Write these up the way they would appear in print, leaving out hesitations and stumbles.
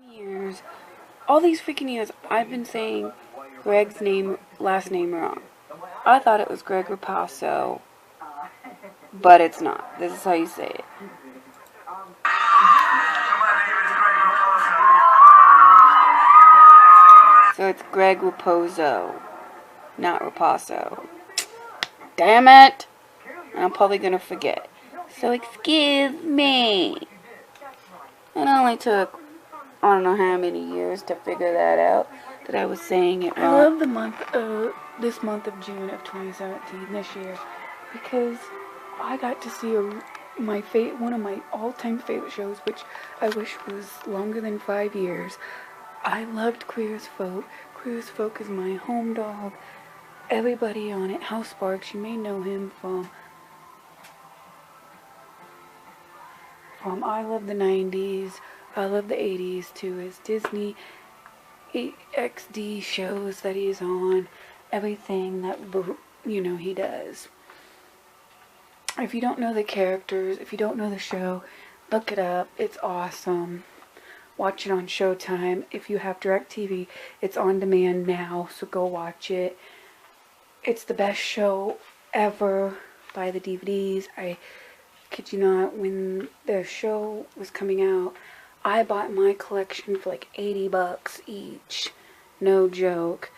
Years, all these freaking years, I've been saying Greg's last name wrong. I thought it was Greg Raposo, but it's not. This is how you say it. So it's Greg Raposo, not Raposo. Damn it! I'm probably gonna forget. So excuse me. It only took I don't know how many years to figure that out, that I was saying it wrong. I love this month of June of 2017, this year, because I got to see one of my all-time favorite shows, which I wish was longer than 5 years. I loved Queer as Folk. Queer as Folk is my home dog. Everybody on it, House Sparks, you may know him from I Love the 90s, I Love the 80s, to his Disney XD shows that he's on, everything that, he does. If you don't know the characters, if you don't know the show, look it up. It's awesome. Watch it on Showtime. If you have DirecTV, it's on demand now, so go watch it. It's the best show ever. Buy the DVDs. I kid you not, when the show was coming out, I bought my collection for like $80 each. No joke.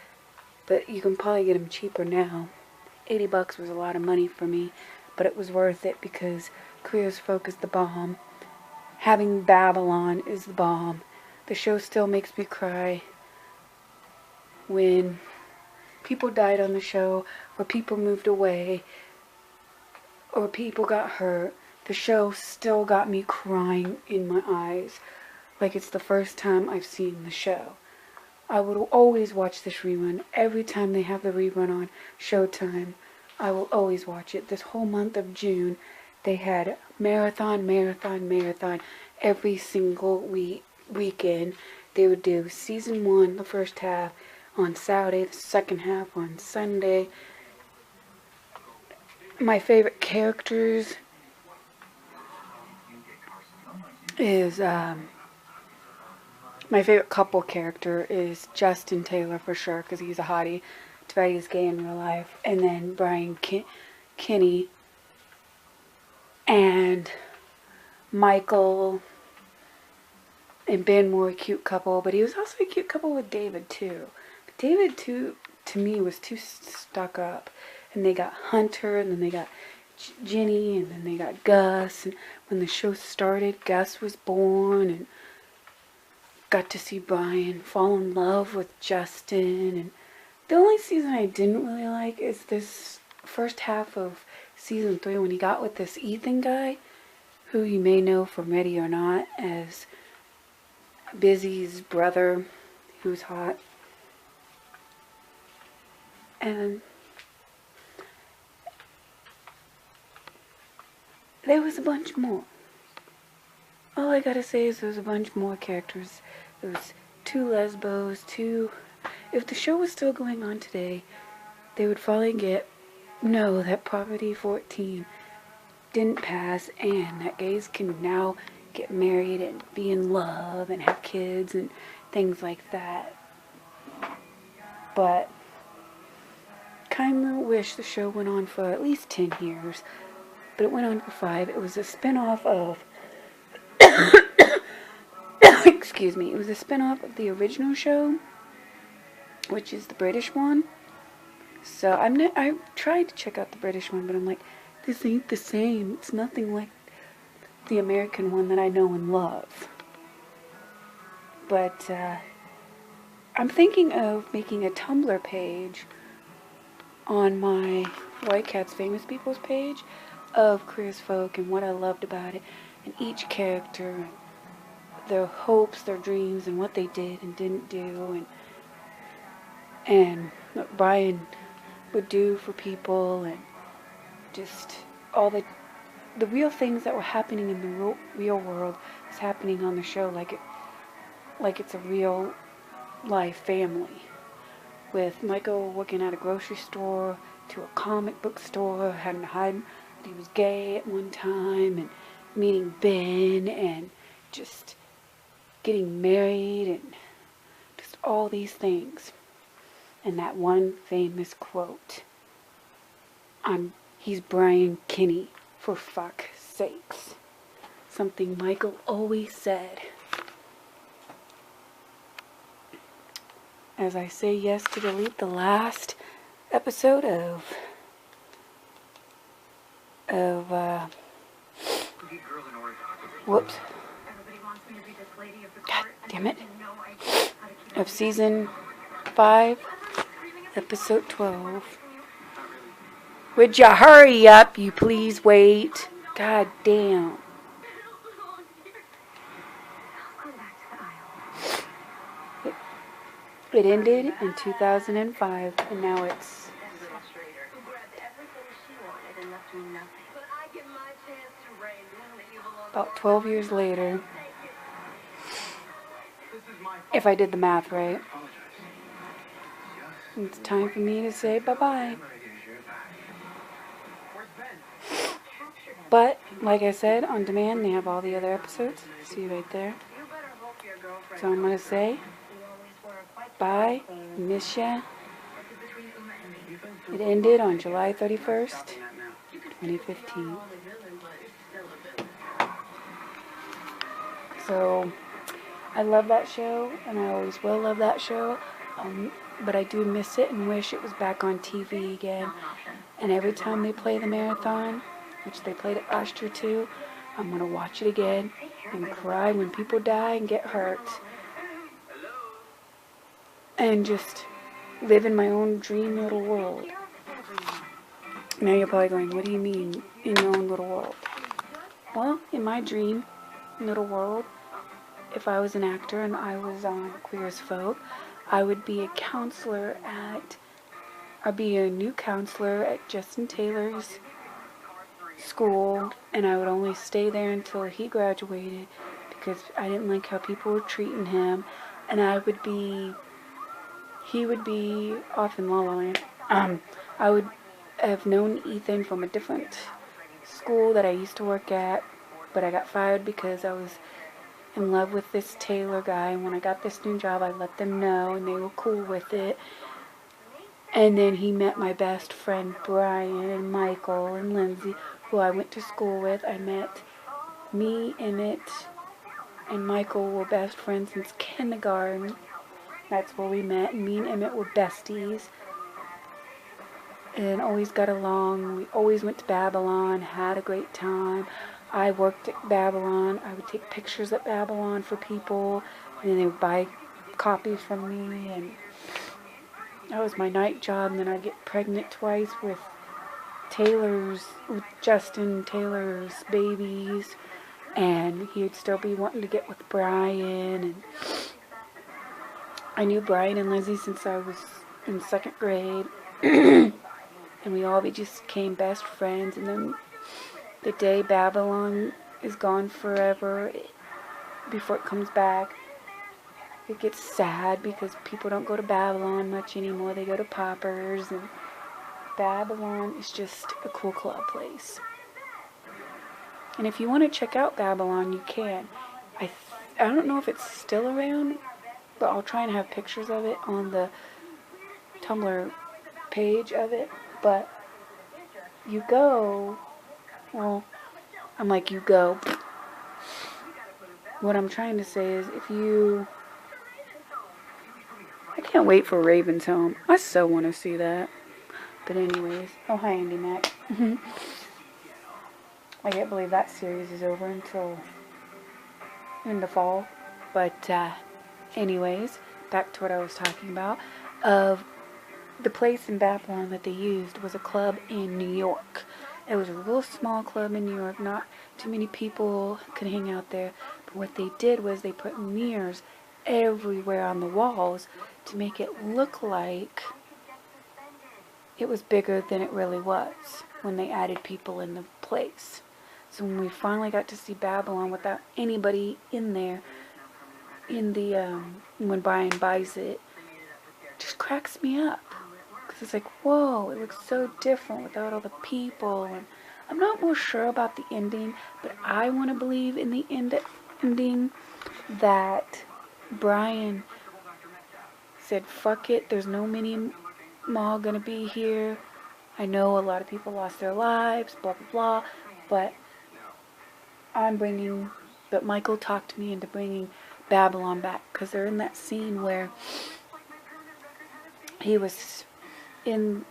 But you can probably get them cheaper now. $80 was a lot of money for me, but it was worth it because Queer as Folk is the bomb. Having Babylon is the bomb. The show still makes me cry when people died on the show, or people moved away, or people got hurt. The show still got me crying in my eyes, like it's the first time I've seen the show. I will always watch this rerun. Every time they have the rerun on Showtime, I will always watch it. This whole month of June, they had marathon. Every single weekend. They would do season 1, the first half, on Saturday, the second half on Sunday. My favorite characters is, my favorite couple character is Justin Taylor for sure, because he's a hottie. Tibet is gay in real life. And then Brian Kinney and Michael and Ben were a cute couple, but he was also a cute couple with David too. But David too, to me, was too stuck up. And they got Hunter, and then they got Ginny, and then they got Gus. And when the show started, Gus was born, and got to see Brian fall in love with Justin. And the only season I didn't really like is this first half of season 3 when he got with this Ethan guy, who you may know from Ready or Not as Busy's brother, who's hot. And there was a bunch more. All I gotta say is there was a bunch more characters. There was 2 lesbos, If the show was still going on today, they would finally know that Property 14 didn't pass, and that gays can now get married and be in love and have kids and things like that. But kinda wish the show went on for at least 10 years. But it went on for 5. It was a spin-off of excuse me, it was a spin-off of the original show, which is the British one. So I tried to check out the British one, but I'm like, this ain't the same. It's nothing like the American one that I know and love. But I'm thinking of making a Tumblr page on my White Cats Famous People's page of Queer as Folk and what I loved about it, and each character, their hopes, their dreams, and what they did and didn't do, and what Brian would do for people, and just all the real things that were happening in the real world is happening on the show, like it's a real life family, with Michael working at a grocery store to a comic book store, having to hide that he was gay at one time, and meeting Ben, and just getting married and just all these things. And that one famous quote, he's Brian Kinney, for fuck's sakes. Something Michael always said. As I say yes to delete the last episode of whoops. God damn it. Of season 5, episode 12. Would you hurry up, you please wait? God damn. It ended in 2005, and now it's about 12 years later. If I did the math right. It's time for me to say bye-bye. But, like I said, on demand, they have all the other episodes. See right there. So I'm going to say bye. Miss ya. It ended on July 31st, 2015. So, I love that show, and I always will love that show. But I do miss it and wish it was back on TV again. And every time they play the marathon, which they played it last year too, I'm going to watch it again and cry when people die and get hurt. And just live in my own dream little world. Now you're probably going, what do you mean, in your own little world? Well, in my dream little world, if I was an actor and I was on Queer as Folk, I would be a counselor I'd be a new counselor at Justin Taylor's school, and I would only stay there until he graduated because I didn't like how people were treating him, and he would be off in La La Land. I would have known Ethan from a different school that I used to work at, but I got fired because I was in love with this Taylor guy, and when I got this new job, I let them know, and they were cool with it. And then he met my best friend Brian and Michael and Lindsay, who I went to school with. I met me, Emmett, and Michael were best friends since kindergarten. That's where we met. Me and Emmett were besties and always got along. We always went to Babylon, had a great time. I worked at Babylon. I would take pictures at Babylon for people, and then they would buy copies from me, and that was my night job. And then I'd get pregnant twice with Justin Taylor's babies, and he'd still be wanting to get with Brian. And I knew Brian and Lizzie since I was in 2nd grade, and we all just became best friends. And then the day Babylon is gone forever, before it comes back, it gets sad because people don't go to Babylon much anymore. They go to Poppers, and Babylon is just a cool club place. And if you want to check out Babylon, you can. I don't know if it's still around, but I'll try and have pictures of it on the Tumblr page of it. But you go, well, I'm like, you go. What I'm trying to say is, I can't wait for Raven's Home. I so want to see that. But anyways, oh hi Andy Mac. I can't believe that series is over until in the fall. But anyways, back to what I was talking about. The place in Babylon that they used was a club in New York. It was a real small club in New York. Not too many people could hang out there. But what they did was they put mirrors everywhere on the walls to make it look like it was bigger than it really was when they added people in the place. So when we finally got to see Babylon without anybody in there, when Brian buys it, just cracks me up. Because it's like, whoa, it looks so different without all the people. And I'm not more sure about the ending, but I want to believe in the ending that Brian said, fuck it, there's no mini mall gonna be here. I know a lot of people lost their lives, blah, blah, blah, but but Michael talked me into bringing Babylon back, because they're in that scene where he was in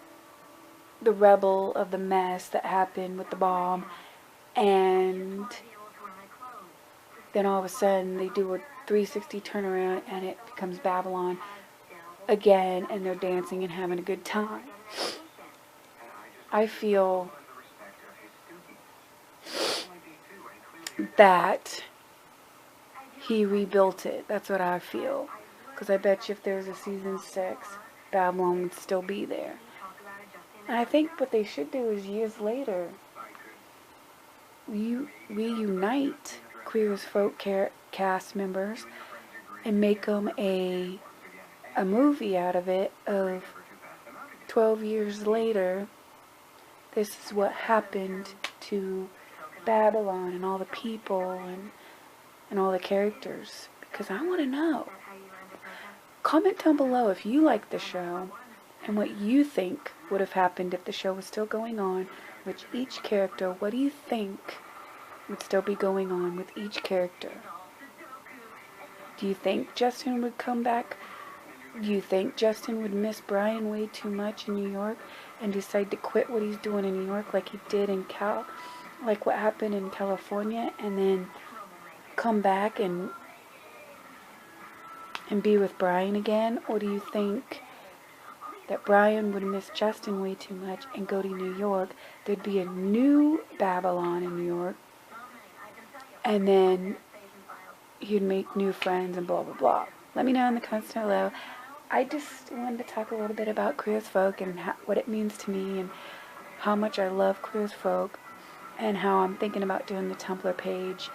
the rebel of the mess that happened with the bomb, and then all of a sudden they do a 360 turnaround and it becomes Babylon again, and they're dancing and having a good time. I feel that he rebuilt it. That's what I feel. Because I bet you if there's a season 6, Babylon would still be there. And I think what they should do is years later, reunite Queer as Folk cast members and make them a movie out of it of 12 years later. This is what happened to Babylon and all the people and all the characters, because I want to know. Comment down below if you like the show and what you think would have happened if the show was still going on with each character. What do you think would still be going on with each character? Do you think Justin would come back? Do you think Justin would miss Brian way too much in New York and decide to quit what he's doing in New York like he did in like what happened in California, and then come back and be with Brian again? Or do you think that Brian would miss Justin way too much and go to New York? There'd be a new Babylon in New York, and then he'd make new friends and blah blah blah. Let me know in the comments below. I just wanted to talk a little bit about Queer as Folk and what it means to me, and how much I love Queer as Folk, and how I'm thinking about doing the Tumblr page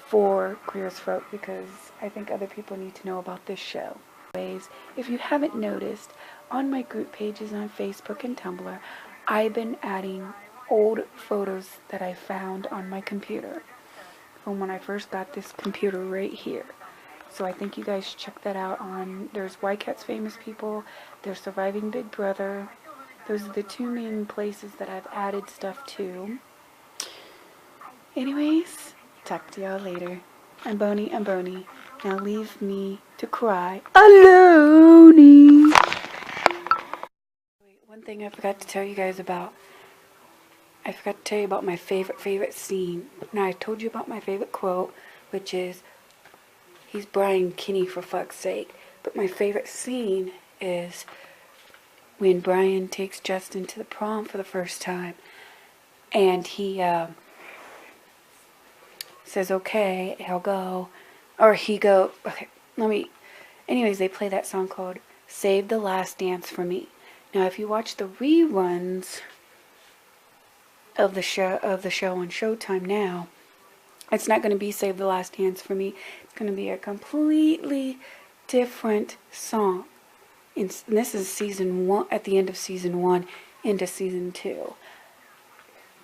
for Queer as Folk, because I think other people need to know about this show. Anyways, if you haven't noticed, on my group pages on Facebook and Tumblr, I've been adding old photos that I found on my computer from when I first got this computer right here. So I think you guys should check that out. There's YCAT's Famous People, there's Surviving Big Brother. Those are the 2 main places that I've added stuff to. Anyways, talk to y'all later. I'm Boney. Now leave me to cry alone. Wait, one thing I forgot to tell you guys about. I forgot to tell you about my favorite scene. Now, I told you about my favorite quote, which is, he's Brian Kinney for fuck's sake. But my favorite scene is when Brian takes Justin to the prom for the first time, and he says, okay, I'll go. Or he go, okay, anyways, they play that song called Save the Last Dance for Me. Now, if you watch the reruns of the show on Showtime now, it's not going to be Save the Last Dance for Me. It's going to be a completely different song. And this is season 1, at the end of season 1 into season 2.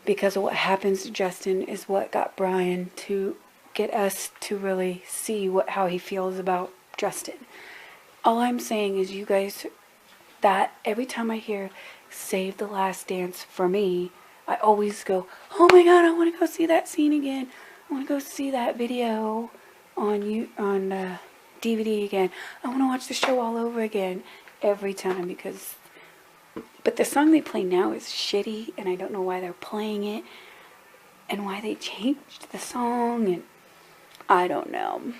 Because of what happens to Justin is what got Brian to get us to really see how he feels about Justin. All I'm saying is, you guys, that every time I hear Save the Last Dance for Me, I always go, oh my god, I want to go see that scene again. I want to go see that video on DVD again. I want to watch the show all over again every time, because... But the song they play now is shitty, and I don't know why they're playing it, and why they changed the song, and I don't know.